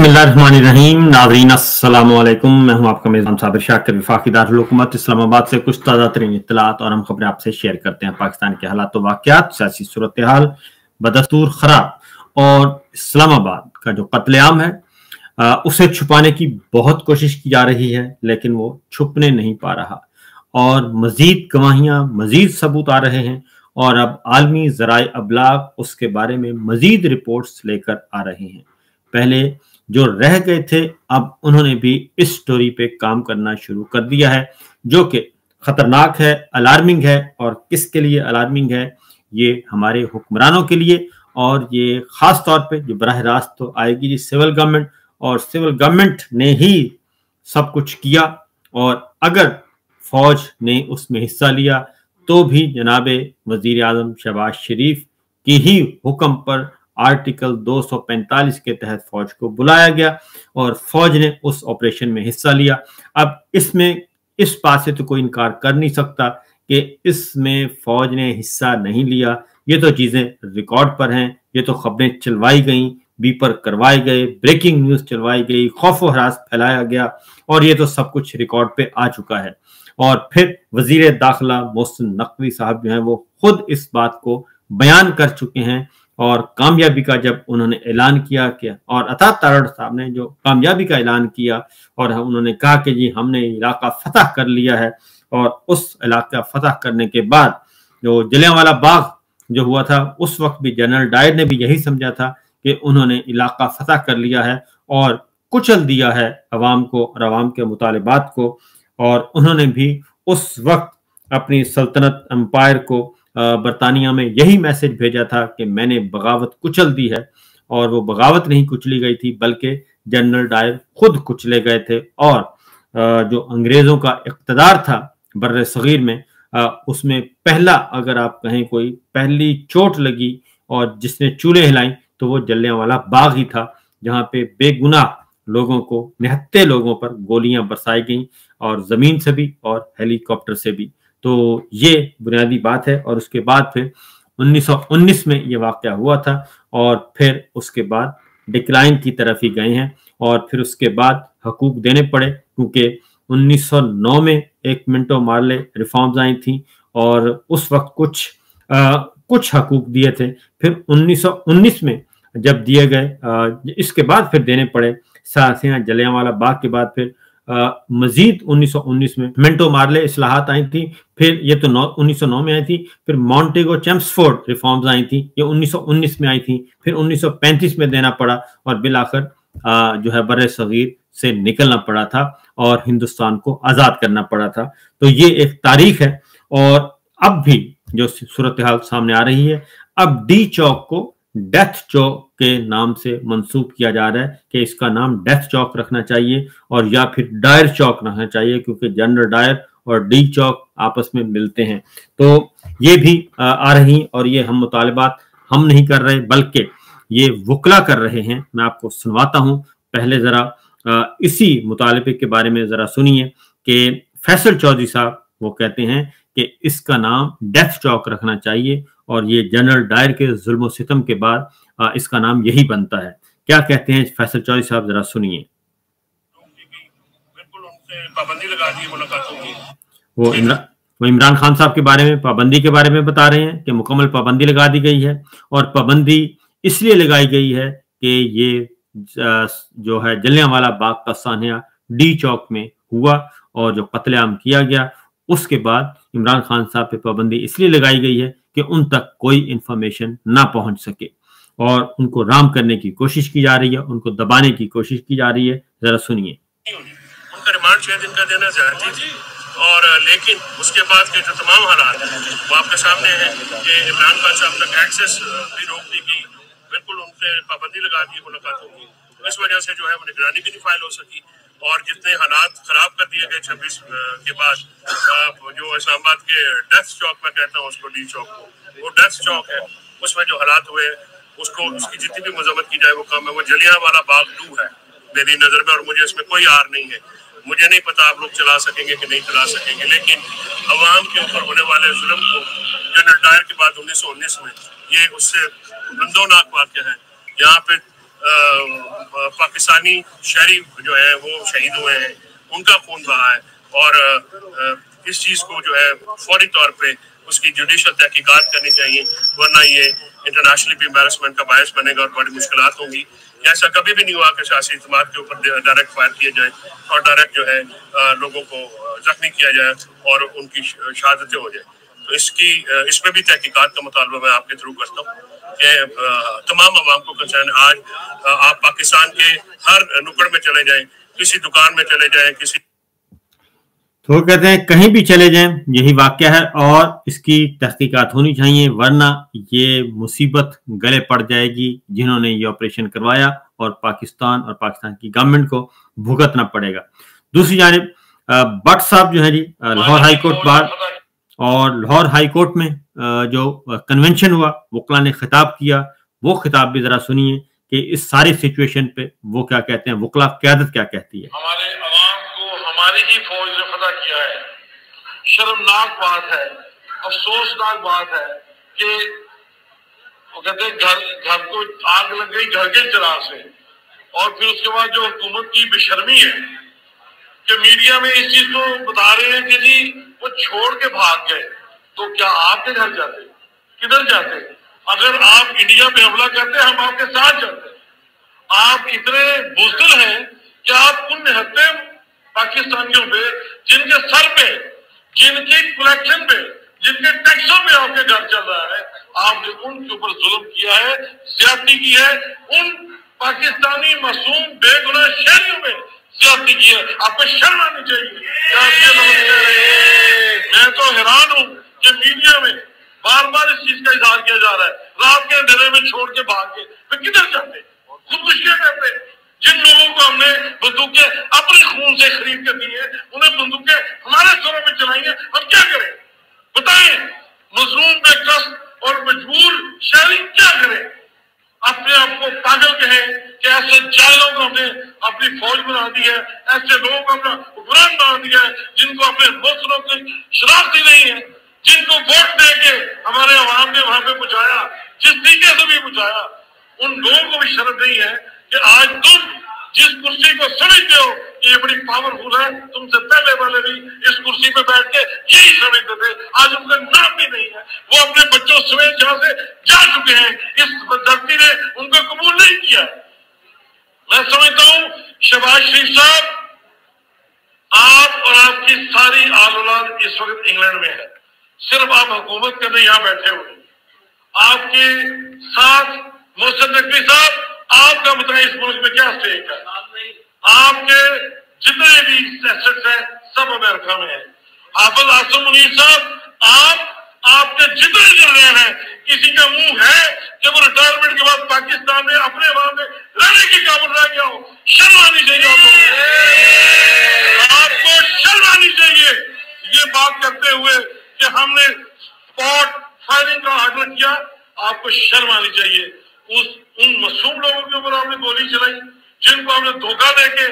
बिस्मिल्लाहिर्रहमानिर्रहीम। नाज़रीन अस्सलाम वालेकुम। मैं हूं आपका मेज़बान साबिर शाकिर, वफाकी दारुल हुकूमत इस्लामाबाद से कुछ ताज़ा तरीन इत्तलात और हम खबरें आपसे शेयर करते हैं। पाकिस्तान के हालात वाक़यात, सियासी सूरत हाल बदस्तूर खराब और इस्लामाबाद का जो कत्लेआम है उसे छुपाने की बहुत कोशिश की जा रही है, लेकिन वो छुपने नहीं पा रहा और मजीद गवाहियां, मजीद सबूत आ रहे हैं और अब आलमी ज़राए अबलाग उसके बारे में मजीद रिपोर्ट्स लेकर आ रहे हैं। पहले जो रह गए थे अब उन्होंने भी इस स्टोरी पे काम करना शुरू कर दिया है, जो कि खतरनाक है, अलार्मिंग है। और किसके लिए अलार्मिंग है? ये हमारे हुक्मरानों के लिए, और ये खास तौर पे जो बराह रास्त तो आएगी जी सिविल गवर्नमेंट, और सिविल गवर्नमेंट ने ही सब कुछ किया। और अगर फौज ने उसमें हिस्सा लिया तो भी जनाबे वजीर आजम शहबाज शरीफ की ही हुक्म पर आर्टिकल 245 के तहत फौज को बुलाया गया और फौज ने उस ऑपरेशन में हिस्सा लिया। अब इसमें इस बात से तो कोई इनकार कर नहीं सकता कि इसमें फौज ने हिस्सा नहीं लिया। ये तो चीजें रिकॉर्ड पर हैं, ये तो खबरें चलवाई गई, बीपर करवाए गए, ब्रेकिंग न्यूज चलवाई गई, खौफ व हरास फैलाया गया और ये तो सब कुछ रिकॉर्ड पे आ चुका है। और फिर वजीर दाखिला मोहसिन नकवी साहब जो हैं वो खुद इस बात को बयान कर चुके हैं और कामयाबी का जब उन्होंने ऐलान किया कि, और अता तारड़ साहब ने जो कामयाबी का ऐलान किया और उन्होंने कहा कि जी हमने इलाका फतह कर लिया है। और उस इलाका फतह करने के बाद जो जलियांवाला बाग जो हुआ था उस वक्त भी जनरल डायर ने भी यही समझा था कि उन्होंने इलाका फतह कर लिया है और कुचल दिया है अवाम को और अवाम के मुतालिबात को। और उन्होंने भी उस वक्त अपनी सल्तनत एम्पायर को बरतानिया में यही मैसेज भेजा था कि मैंने बगावत कुचल दी है। और वो बगावत नहीं कुचली गई थी बल्कि जनरल डायर खुद कुचले गए थे। और जो अंग्रेजों का इक़्तिदार था बर्रे सगीर में, उसमें पहला अगर आप कहें कोई पहली चोट लगी और जिसने चूल्हे हिलाई तो वो जलियांवाला बाग ही था, जहाँ पे बेगुनाह लोगों को, निहत्ते लोगों पर गोलियां बरसाई गई और जमीन से भी और हेलीकॉप्टर से भी। तो ये बुनियादी बात है। और उसके बाद फिर 1919 में ये वाक़या हुआ था और फिर उसके बाद डिक्लाइन की तरफ ही गए हैं और फिर उसके बाद हकूक देने पड़े, क्योंकि 1909 में एक मिंटो मार्ले रिफॉर्म्स आई थी और उस वक्त कुछ हकूक दिए थे। फिर 1919 में जब दिए गए, इसके बाद फिर देने पड़े जलियांवाला बाग के बाद फिर मजीद 1919 में मिंटो मार्ले इस्लाहात आई थी। फिर ये तो 1909 में आई थी। फिर मॉन्टेगो चेम्सफोर्ड रिफॉर्म्स आई थी, ये 1919 में आई थी। फिर 1935 में देना पड़ा और बिल आखिर जो है बर्रे सगीर से निकलना पड़ा था और हिंदुस्तान को आजाद करना पड़ा था। तो ये एक तारीख है। और अब भी जो सूरत हाल सामने आ रही है, अब डी चौक को डेथ चौक के नाम से मंसूब किया जा रहा है कि इसका नाम डेथ चौक रखना चाहिए और या फिर डायर चौक रखना चाहिए, क्योंकि जनरल डायर और डी चौक आपस में मिलते हैं। तो ये भी आ रही, और ये हम मुतालिबात हम नहीं कर रहे बल्कि ये वकला कर रहे हैं। मैं आपको सुनवाता हूं, पहले जरा इसी मुतालिबे के बारे में जरा सुनिए कि फैसल चौधरी साहब वो कहते हैं कि इसका नाम डेथ चौक रखना चाहिए और ये जनरल डायर के जुल्म सितम के बाद इसका नाम यही बनता है। क्या कहते हैं फैसल चौधरी साहब, जरा सुनिए। बिल्कुल उनसे पाबंदी लगा दी मुलाकातों की। वो इमरान खान साहब के बारे में पाबंदी के बारे में बता रहे हैं कि मुकम्मल पाबंदी लगा दी गई है और पाबंदी इसलिए लगाई गई है कि ये जो है जलियांवाला बाग का सान्या डी चौक में हुआ और जो कत्लेआम किया गया उसके बाद इमरान खान साहब पे पाबंदी इसलिए लगाई गई है कि उन तक कोई इंफॉर्मेशन ना पहुंच सके और उनको राम करने की कोशिश की जा रही है, उनको दबाने की कोशिश की जा रही है। जरा सुनिए। उनका रिमांड 6 दिन का देना ज्यादती थी और लेकिन उसके बाद के जो तमाम हालात वो आपके सामने है कि इमरान खान साहब तक एक्सेस भी रोक दी गई, बिल्कुल उनसे पाबंदी लगा दी मुलाकातों की। इस वजह से जो है वो निगरानी भी नहीं फाइल हो सकी और जितने हालात खराब कर दिए गए 26 के बाद, जो इस्लामाबाद के डेथ चौक में कहता हूँ उसको डी चौक को, वो डेथ चौक है, उसमें जो हालात हुए उसको उसकी जितनी भी मजम्मत की जाए वो कम है। वो जलियांवाला बाग 2 है मेरी नजर में और मुझे इसमें कोई आर नहीं है। मुझे नहीं पता आप लोग चला सकेंगे कि नहीं चला सकेंगे, लेकिन अवाम के ऊपर होने वाले जुल्म को जनरल डायर के बाद 1919 में ये उससे रंदोनाक वाक़या है। यहाँ पे पाकिस्तानी शहरी जो है वो शहीद हुए हैं, उनका खून बहा है, और इस चीज़ को जो है फौरी तौर पे उसकी जुडिशल तहकीकात करनी चाहिए, वरना ये इंटरनेशनली भी एम्बैरसमेंट का बायस बनेगा और बड़ी मुश्किलात होंगी। ऐसा कभी भी नहीं हुआ कि सियासी इत्मीनान के ऊपर डायरेक्ट फायर किया जाए और डायरेक्ट जो है लोगों को जख्मी किया जाए और उनकी शहादतें हो जाए। तो इसमें भी तहकीकात का मुतालबा मैं आपके थ्रू करता हूँ कि तमाम अवाम को कंसर्न, आज आप पाकिस्तान के हर नुक्कड़ में चले जाएं, किसी दुकान में चले जाएं, किसी तो कहते हैं कहीं भी चले जाएं, यही वाक़या है और इसकी तहकीकात होनी चाहिए, वरना ये मुसीबत गले पड़ जाएगी जिन्होंने ये ऑपरेशन करवाया और पाकिस्तान और पाकिस्तान की गवर्नमेंट को भुगतना पड़ेगा। दूसरी जानिब भट्ट साहब जो है जी लाहौर हाई कोर्ट बार और लाहौर हाई कोर्ट में जो कन्वेंशन हुआ, वकला ने खिताब किया, वो खिताब भी जरा सुनिए कि इस सारी सिचुएशन पे वो क्या कहते हैं, वकला क़यादत क्या कहती है। हमारे अवाम को हमारी ही फौज ने फतह किया है। शर्मनाक बात है, अफसोसनाक बात है कि वो कहते हैं घर को आग लग गई घर के चिराग से, और फिर उसके बाद जो हुकूमत की बेशर्मी है कि मीडिया में इस चीज को बता रहे हैं कि जी वो छोड़ के भाग गए, तो क्या आपके घर जाते, किधर जाते? अगर आप इंडिया पे हमला करते हम आपके साथ जाते। आप इतने बुज़दिल हैं कि आप उन निहत्ते पाकिस्तानियों पे जिनके सर पे, जिनके कलेक्शन पे, जिनके टैक्सों पे आपके घर चल रहा है, आपने उनके ऊपर जुल्म किया है, ज्यादती की है, उन पाकिस्तानी मासूम बेगुनाह शहरियों में ज्यादती की है। आपको शर्म आनी चाहिए। मैं तो हैरान हूं कि मीडिया में बार बार इस चीज का इजहार किया जा रहा है। रात के अंधेरे में छोड़ के भाग के वे किधर जाते, खुदकुशियां करते। जिन लोगों को हमने बंदूकें अपने खून से खरीद के दी है, उन्हें बंदूकें हमारे सरों में चलाई है, हम क्या करें बताएं? मजलूम बेकस और मजबूर शहरी क्या करें? अपने आप को पागल कहें कि ऐसे जाहिलों को हमने अपनी फौज बना दी है, ऐसे लोगों को अपना हुक्मरान बना दिया है जिनको अपने मुल्कों की शनाख्त ही नहीं है, जिनको वोट दे के हमारे अवाम ने वहां पे पहुंचाया, जिस तरीके से भी पहुंचाया, उन लोगों को भी शर्म नहीं है कि आज तुम जिस कुर्सी को समझते हो कि ये बड़ी पावरफुल है, तुमसे पहले वाले भी इस कुर्सी पे बैठ के यही समझते थे, आज उनका नाम भी नहीं है। वो अपने बच्चों समेत जहां से जा चुके हैं, इस धरती ने उनको कबूल नहीं किया। मैं समझता हूं शहबाज शरीफ साहब, आप और आपकी सारी आल औलाद इस वक्त इंग्लैंड में है, सिर्फ आप हुकूमत करने यहाँ बैठे हुए। आपके साथ मोहसिन नकवी साहब, आपका बताएं इस मुल्क में क्या स्टेक है? आपके जितने भी एसेट्स हैं सब अमेरिका में है। हाफिज आसिम मुनीर साहब, आपके जितने जर्नल हैं, किसी का मुंह है कि वो रिटायरमेंट के बाद पाकिस्तान में अपने वहां में रहने की काबिल रह गया हो? शर्म आनी चाहिए आपको शर्म आनी चाहिए ये बात करते हुए कि हमने स्पॉट फायरिंग का ऑर्डर किया। आपको शर्म आनी चाहिए। उन मासूम लोगों के ऊपर आपने गोली चलाई, जिनको आपने धोखा देके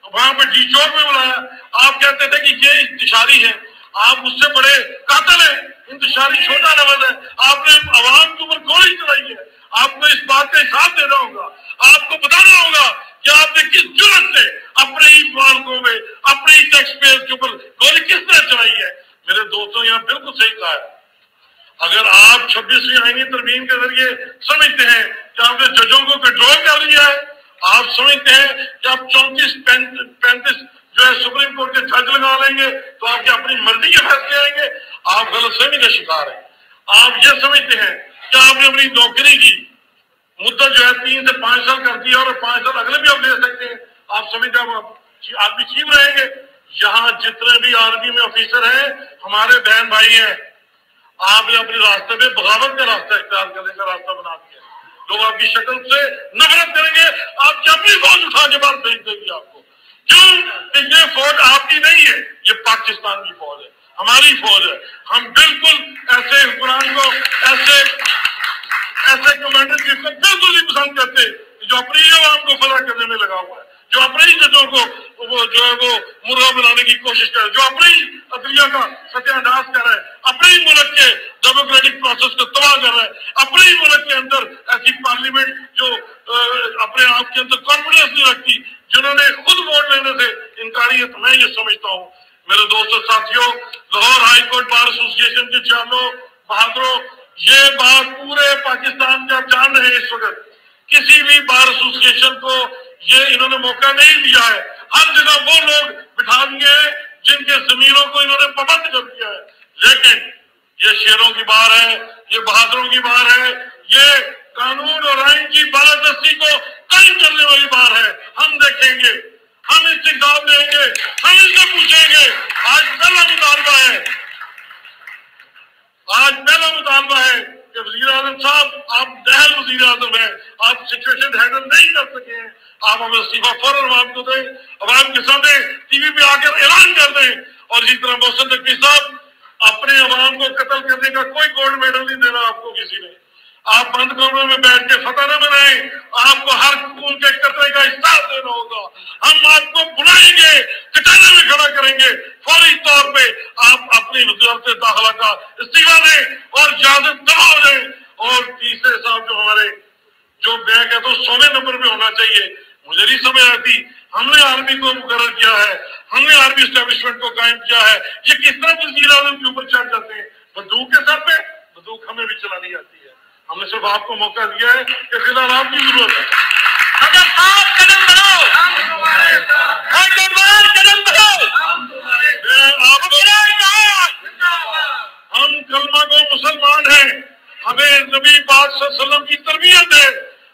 वहां पे डी चौक में बुलाया। आप कहते थे कि ये इंतशारी है, आप उससे बड़े कातिल हैं। इंतशारी छोटा लफ्ज है, आपने अवाम के ऊपर गोली चलाई है। आपको इस बात का हिसाब देना होगा, आपको बताना होगा कि आपने किस जुर्रत से अपने ही मालिकों में, अपने ही टैक्स पेयर के ऊपर गोली किस तरह चलाई है। मेरे दोस्तों, यहाँ बिल्कुल सही कहा है। अगर आप 26वीं आईनी तरमीम के जरिए समझते हैं कि आपने जजों को कंट्रोल कर लिया है, आप समझते हैं कि आप 34-35 जो है सुप्रीम कोर्ट के जज लगा लेंगे तो आपकी अपनी मर्जी के फैसले आएंगे, आप गलतफहमी का शिकार हैं। आप ये समझते हैं कि आपने अपनी नौकरी की मुद्दत जो है 3 से 5 साल कर दिया और 5 साल अगले भी आप ले सकते हैं। आप समझते हैं आप भी चीफ रहेंगे। यहाँ जितने भी आर्मी में ऑफिसर हैं, हमारे बहन भाई हैं। आपने अपने रास्ते में बगावत का रास्ता इख्तियार करने का रास्ता बना दिया। लोग आपकी शक्ल से नफरत करेंगे, आपकी अपनी फौज उठा के बाहर भेज देगी आपको। क्यों? ये फौज आपकी नहीं है, ये पाकिस्तान की फौज है, हमारी फौज है। हम बिल्कुल ऐसे हुक्मरान को, ऐसे कमांडर चीफ को बिल्कुल नहीं पसंद करते जो अपनी आवाम को फला करने में लगा हुआ है, जो अपने ही जजों को वो जो है वो मुर्गा बनाने की कोशिश कर रहे हैं, जो अपने ही अदलिया का सत्यानाश कर रहा है, अपने ही मुल्क के डेमोक्रेटिक प्रोसेस को तबाह कर रहा है, अपने ही मुल्क के अंदर ऐसी पार्लियामेंट जो अपने आप के अंदर कॉन्फिडेंस नहीं रखती, जिन्होंने खुद वोट लेने से इनकारी है। तो मैं ये समझता हूँ मेरे दोस्तों साथियों, Lahore high court bar association के चारों बहादुरों, ये बात पूरे पाकिस्तान के आप जान रहे हैं इस वक्त, किसी भी बार एसोसिएशन को ये इन्होंने मौका नहीं दिया है। हर जगह वो लोग बिठा दिए हैं जिनके जमीनों को इन्होंने पाबंद कर दिया है। लेकिन ये शेरों की बार है, ये बहादुरों की बार है, ये कानून और आइन की बालादस्ती को कायम करने वाली बार है। हम देखेंगे, हम इस्तिग़ाब देंगे, हम इनसे पूछेंगे। आज पहला मुतालबा है, आज पहला मुतालबा है कि वज़ीर आज़म साहब, आप दहल वज़ीर आज़म हैं, आप सिचुएशन हैंडल नहीं कर सके हैं, आप हमें इस्तीफा फौरन अवाम को दें, अवाम के सामने टीवी पे आकर ऐलान कर दें। और इसी तरह मोहसिन नकवी साहब, अपने अवाम को कत्ल करने का कोई गोल्ड मेडल नहीं देना आपको किसी ने। आप बंद कमरे में बैठ के फतह न बनाएं, आपको हर खून के कतरे का हिसाब देना होगा। हम आपको बुलाएंगे, कटहरे में खड़ा करेंगे, फौरी तौर पे आप अपनी वज़ारत दाखिला का इस्तीफा दें और इजाजत दबाव दें। और तीसरे साहब जो हमारे जो बैंक है तो 100वें नंबर पे होना चाहिए। मुझे नहीं समझ आती, हमने आर्मी को मुकर्रर किया है, हमने आर्मी एस्टेब्लिशमेंट को कायम किया है, ये किस तरह वज़ीर आज़म के ऊपर चढ़ जाते हैं बंदूक के सर पे? बंदूक हमें भी चलानी आती है। हमने सिर्फ आपको मौका दिया है कि फिलहाल आपकी जरूरत है। अगर आप कदम बढ़ाओ, कदम बढ़ाओ, हम कलमा को मुसलमान हैं, हमें नबी पाक सल्लल्लाहु अलैहि वसल्लम की तरबियत है।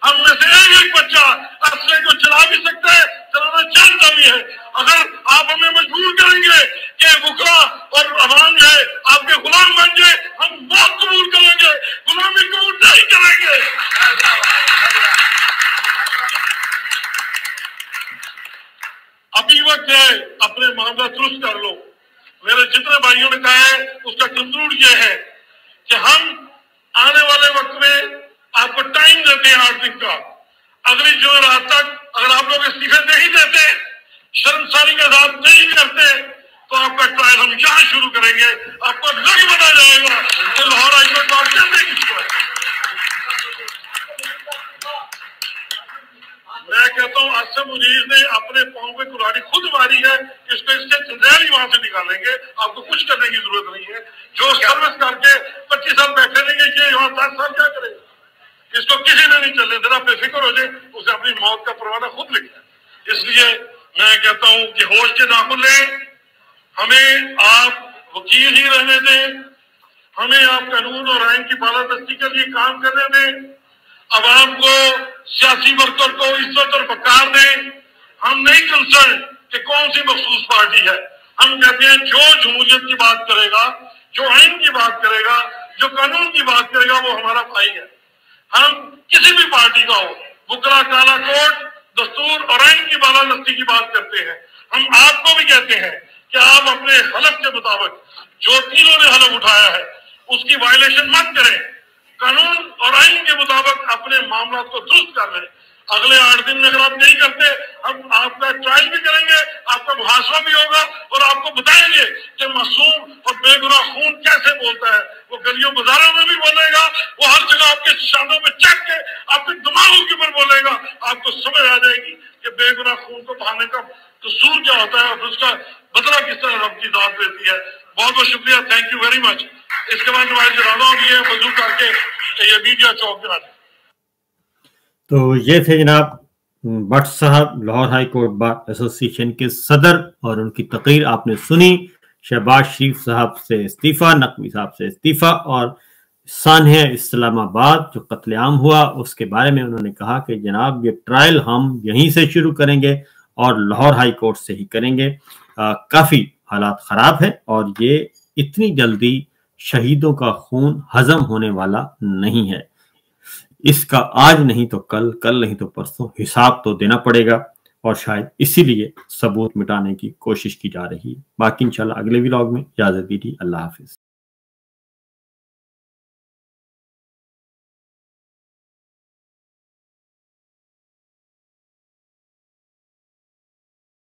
हम में से एक बच्चा असले को चला भी सकता है, चलाना जानता भी है। अगर आप हमें मजबूर करेंगे कि बुकरा और अवाम जो है आपके गुलाम बन जाए, हम मौत कबूल करेंगे, गुलामी कबूल नहीं करेंगे। अभी वक्त है, अपने मामला दुरुस्त कर लो। मेरे जितने भाइयों ने कहा है उसका कंक्लूड ये है कि हम आने वाले वक्त में आपको टाइम देते हैं 8 दिन का। अगली जुमेरात तक अगर आप लोग इस्तीफे नहीं देते, शर्मसारी का साथ नहीं करते, तो आपका ट्रायल हम यहाँ शुरू करेंगे। आपको नहीं बता जाएगा कि लाहौर हाई कोर्ट बार करने किसको है। मैं कहता हूँ आसिम मुनीर ने अपने पाँव पे कुल्हाड़ी खुद मारी है, इसको इसके चंदेल ही वहां से निकालेंगे। आपको कुछ करने की जरूरत नहीं है। जो सर्विस करके 25 साल बैठे रहेंगे, ये यहाँ 10 साल क्या करेगा? इसको किसी ने नहीं चलने देना। बेफिक्र हो जाए, उसे अपनी मौत का परवाना खुद लिखना है। इसलिए मैं कहता हूँ कि होश के नाखुन लें, हमें आप वकील ही रहने दें, हमें आप कानून और आइन की बालादस्ती के लिए काम करने दें, अवाम को, सियासी वर्कर को इज्जत और वकार दें। हम नहीं कंसर्न कि कौन सी मखसूस पार्टी है। हम कहते हैं जो जमहूरियत की बात करेगा, जो आइन की बात करेगा, जो कानून की बात करेगा, वो हमारा भाई है। हम किसी भी पार्टी का हो, बुकरा, काला कोट, दस्तूर और आइन की बालादस्ती की बात करते हैं। हम आपको भी कहते हैं कि आप अपने हलफ के मुताबिक जो तीनों ने हलफ उठाया है उसकी वायलेशन मत करें। कानून और आइन के मुताबिक अपने मामला को दुरुस्त कर लें। अगले 8 दिन में अगर आप नहीं करते, हम आपका ट्रायल भी करेंगे, आपका मुहासबा भी होगा और आपको बताएंगे कि मासूम और बेगुनाह खून कैसे बोलता है। वो गलियों बाजारों में भी बोलेगा, वो हर जगह आपके शानों पे चढ़ के आपके दिमागों के ऊपर बोलेगा। आपको समझ आ जाएगी कि बेगुनाह खून को बहाने का कसूर क्या होता है और उसका बदला किस तरह रब की दाद देती है। बहुत बहुत शुक्रिया, थैंक यू वेरी मच। इसके बाद हमारे जनाजा होगी है वजू करके ये मीडिया चौक बना। तो ये थे जनाब भट्ट साहब, Lahore high court bar association के सदर, और उनकी तकरीर आपने सुनी। शहबाज शरीफ साहब से इस्तीफा, नकवी साहब से इस्तीफा, और सान्हे इस्लामाबाद जो कत्लेआम हुआ उसके बारे में उन्होंने कहा कि जनाब ये ट्रायल हम यहीं से शुरू करेंगे और लाहौर हाई कोर्ट से ही करेंगे। काफ़ी हालात ख़राब है और ये इतनी जल्दी शहीदों का खून हजम होने वाला नहीं है। इसका आज नहीं तो कल, कल नहीं तो परसों हिसाब तो देना पड़ेगा, और शायद इसीलिए सबूत मिटाने की कोशिश की जा रही है। बाकी इंशाल्लाह अगले व्लॉग में इजाजत दीजिए। अल्लाह हाफिज।